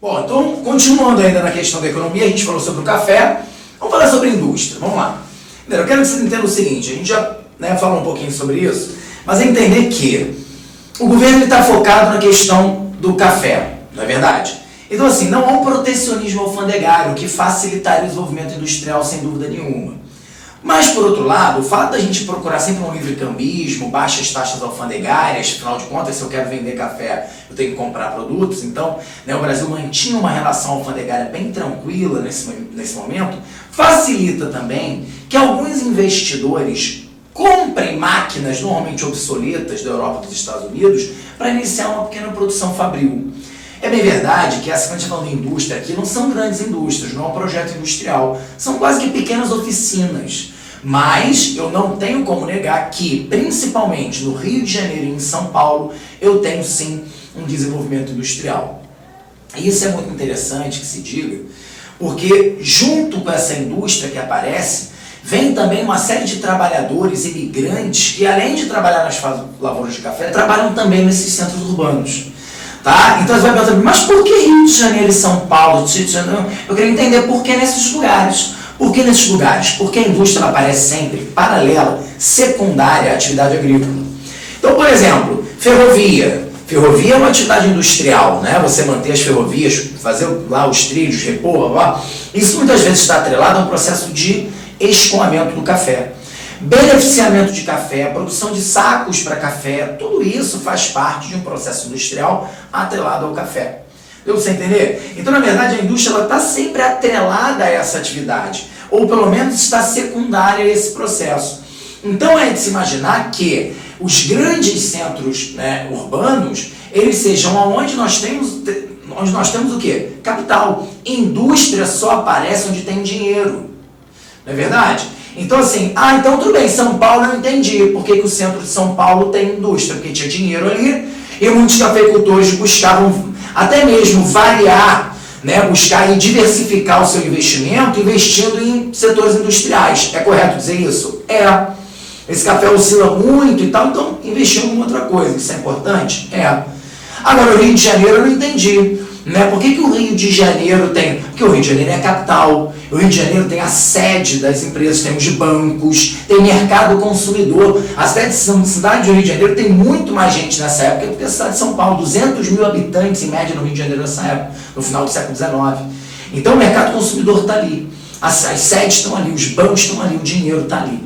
Bom, então, continuando ainda na questão da economia, a gente falou sobre o café, vamos falar sobre a indústria, vamos lá. Eu quero que vocês entendam o seguinte, a gente já falou um pouquinho sobre isso, mas é entender que o governo está focado na questão do café, não é verdade? Então assim, não há um protecionismo alfandegário que facilitaria o desenvolvimento industrial sem dúvida nenhuma. Mas, por outro lado, o fato da gente procurar sempre um livre cambismo, baixas taxas alfandegárias, afinal de contas, se eu quero vender café, eu tenho que comprar produtos, então o Brasil mantinha uma relação alfandegária bem tranquila nesse momento, facilita também que alguns investidores comprem máquinas normalmente obsoletas da Europa e dos Estados Unidos para iniciar uma pequena produção fabril. É bem verdade que essa, quando a gente está falando de indústria aqui, não são grandes indústrias, não é um projeto industrial, são quase que pequenas oficinas. Mas eu não tenho como negar que, principalmente no Rio de Janeiro e em São Paulo, eu tenho sim um desenvolvimento industrial. E isso é muito interessante que se diga, porque junto com essa indústria que aparece, vem também uma série de trabalhadores imigrantes que, além de trabalhar nas lavouras de café, trabalham também nesses centros urbanos. Tá? Então você vai perguntar, mas por que Rio de Janeiro e São Paulo? Eu queria entender por que nesses lugares. Por que nesses lugares? Porque a indústria aparece sempre paralela, secundária à atividade agrícola. Então, por exemplo, ferrovia. Ferrovia é uma atividade industrial, né? Você manter as ferrovias, fazer lá os trilhos, repor, isso muitas vezes está atrelado a um processo de escoamento do café. Beneficiamento de café, produção de sacos para café, tudo isso faz parte de um processo industrial atrelado ao café. Deu para você entender? Então, na verdade, a indústria está sempre atrelada a essa atividade, ou pelo menos está secundária a esse processo. Então, é de se imaginar que os grandes centros urbanos, eles sejam onde nós temos o quê? Capital. Indústria só aparece onde tem dinheiro. Não é verdade? Então assim, então tudo bem, São Paulo eu entendi por que o centro de São Paulo tem indústria, porque tinha dinheiro ali e muitos cafeicultores buscavam até mesmo variar, buscar e diversificar o seu investimento investindo em setores industriais. É correto dizer isso? É. Esse café oscila muito e tal, então investiu em outra coisa, isso é importante? É. Agora o Rio de Janeiro eu não entendi. Por que o Rio de Janeiro tem? Porque o Rio de Janeiro é a capital, o Rio de Janeiro tem a sede das empresas, temos de bancos, tem mercado consumidor. A cidade do Rio de Janeiro tem muito mais gente nessa época do que a cidade de São Paulo, 200 mil habitantes em média no Rio de Janeiro nessa época, no final do século XIX. Então o mercado consumidor está ali, as sedes estão ali, os bancos estão ali, o dinheiro está ali.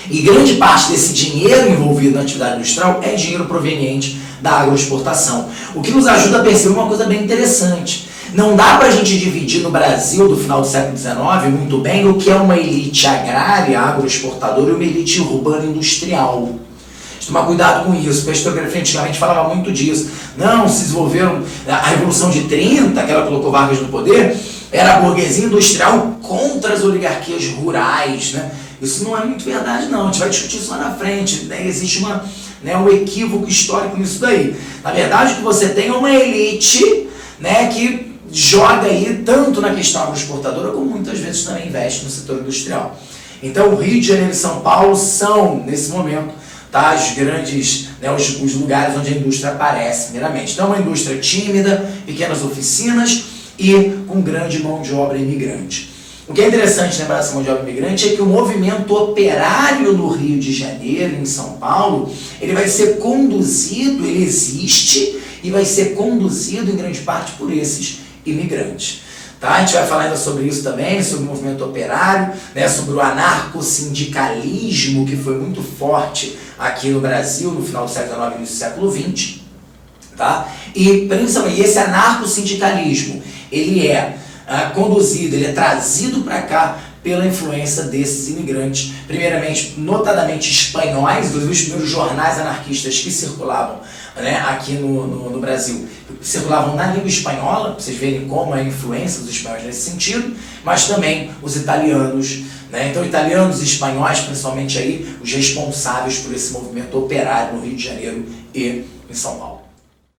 E grande parte desse dinheiro envolvido na atividade industrial é dinheiro proveniente da agroexportação. O que nos ajuda a perceber uma coisa bem interessante. Não dá para a gente dividir no Brasil do final do século XIX muito bem o que é uma elite agrária, agroexportadora e uma elite urbana industrial. Tomar cuidado com isso, porque a historiografia antigamente falava muito disso. Não, se desenvolveram a Revolução de 30, que ela colocou Vargas no poder, era a burguesia industrial contra as oligarquias rurais, Isso não é muito verdade, não. A gente vai discutir isso lá na frente. Existe um equívoco histórico nisso daí. Na verdade, o que você tem é uma elite que joga aí tanto na questão agroexportadora como muitas vezes também investe no setor industrial. Então, o Rio de Janeiro e São Paulo são, nesse momento, os grandes, os lugares onde a indústria aparece, primeiramente. Então, uma indústria tímida, pequenas oficinas e com grande mão de obra imigrante. O que é interessante lembrar dessa mão de obra imigrante é que o movimento operário no Rio de Janeiro e em São Paulo, ele vai ser conduzido, ele existe e vai ser conduzido em grande parte por esses imigrantes. Tá? A gente vai falar ainda sobre isso também, sobre o movimento operário, sobre o anarcossindicalismo que foi muito forte aqui no Brasil no final do século XIX e início do século XX. Tá? E principalmente esse anarcossindicalismo, ele é conduzido, ele é trazido para cá pela influência desses imigrantes, primeiramente, notadamente espanhóis, inclusive os primeiros jornais anarquistas que circulavam aqui no Brasil, circulavam na língua espanhola, para vocês verem como é a influência dos espanhóis nesse sentido, mas também os italianos, então italianos e espanhóis, principalmente aí, os responsáveis por esse movimento operário no Rio de Janeiro e em São Paulo.